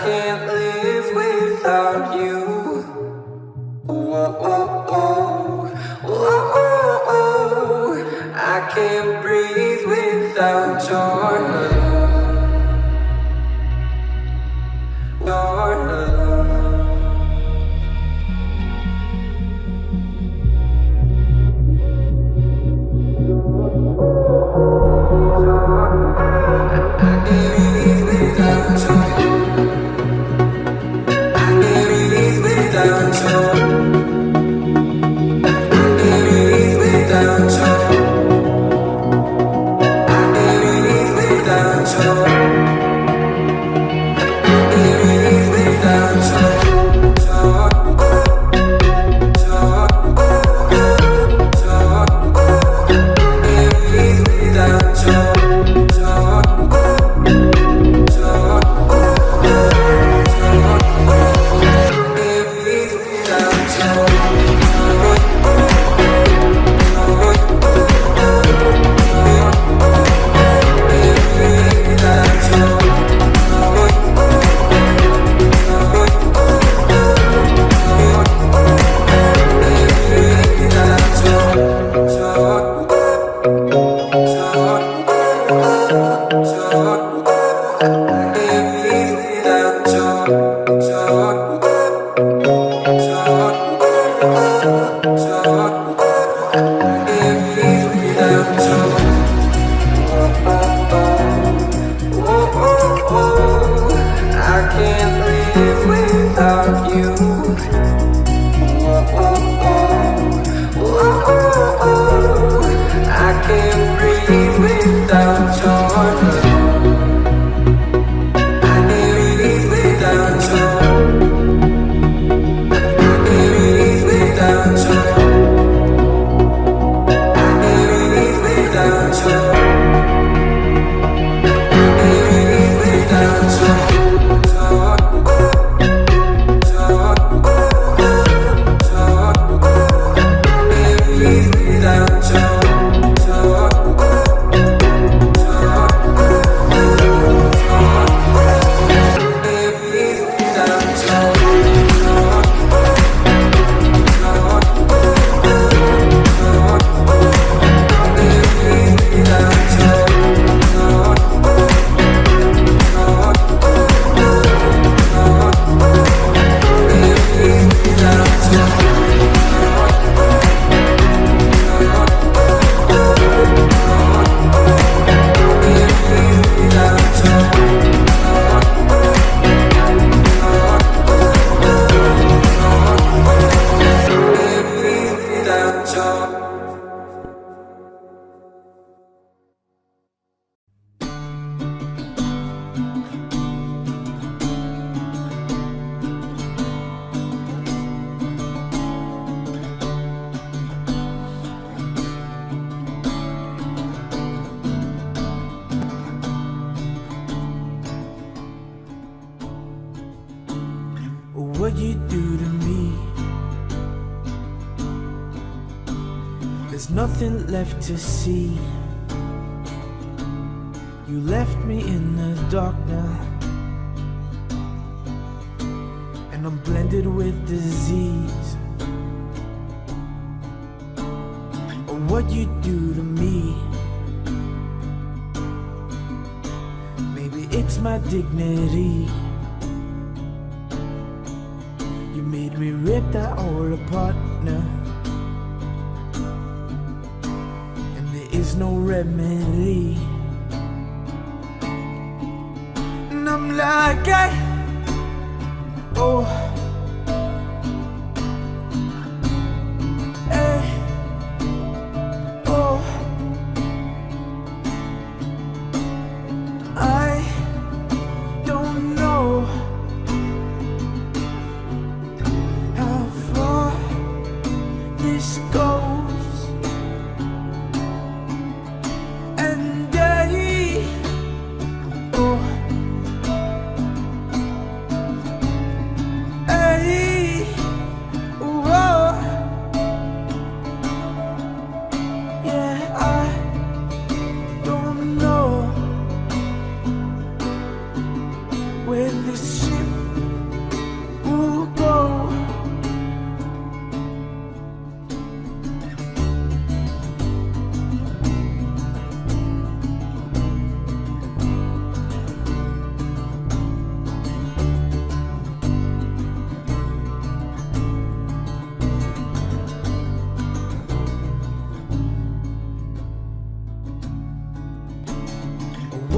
can't live without you. Whoa, oh, oh, whoa, oh, oh. I can't breathe without your love. Your love. What you do to me, there's nothing left to see. You left me in the dark now, and I'm blended with disease. What you do to me, maybe it's my dignity. You made me rip that all apart now, and there is no remedy. And I'm like, oh,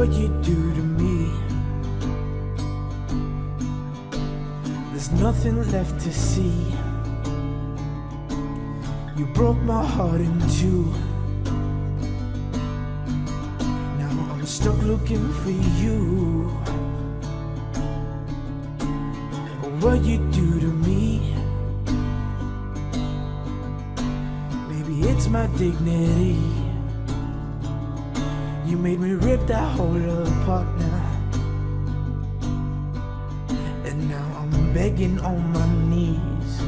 what you do to me. There's nothing left to see. You broke my heart in two. Now I'm stuck looking for you. What you do to me. Maybe it's my dignity. You made me rip that whole apart now. And now I'm begging on my knees.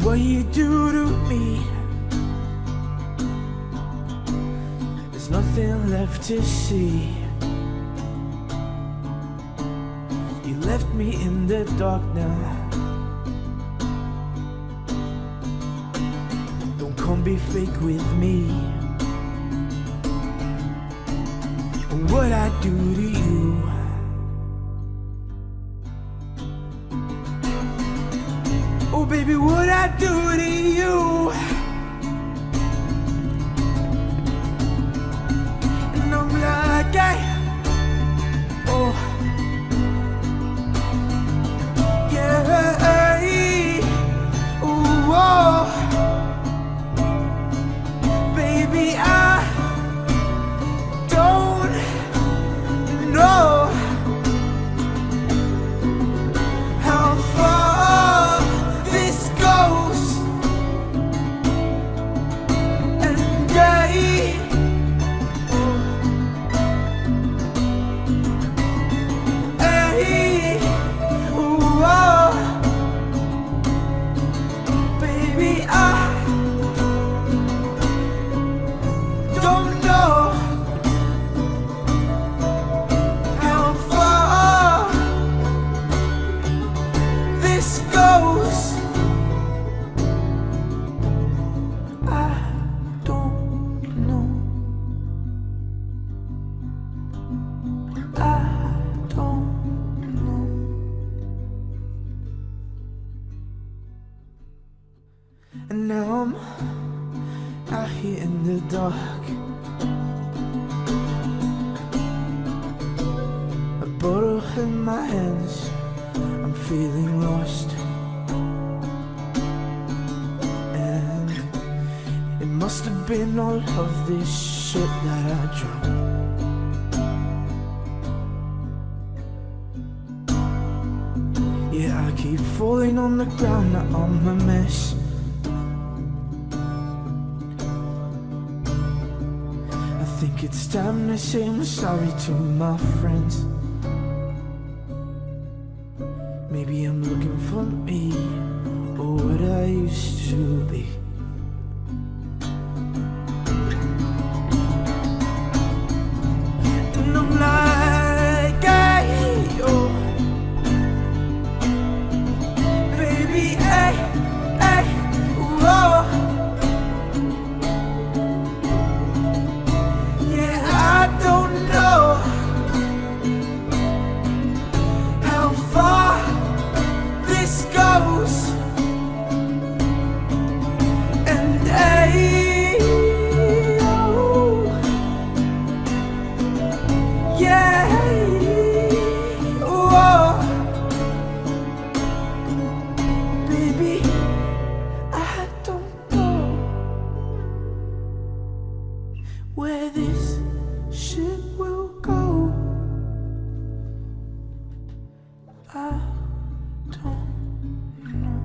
What you do to me. There's nothing left to see. You left me in the dark now. Don't come be fake with me. What I do to you. Oh baby, what I do to you. And I'm like, hey, oh yeah, hey, ooh, oh, baby, I don't know how far this goes, and hey, ooh, oh, baby, I don't know how far this goes. I don't know. I don't know. And now I'm out here in the dark. A bottle in my hands. I'm feeling lost. And it must have been all of this shit that I drank. Yeah, I keep falling on the ground. Now I'm a mess. I think it's time to say I'm sorry to my friends. Maybe I'm looking for me, or what I used to be. And I'm like, hey, oh, baby, hey, hey, whoa. Yeah, I don't know how far this goes, and hey, oh, yeah, oh, baby, I don't know where this shit will go. I don't know.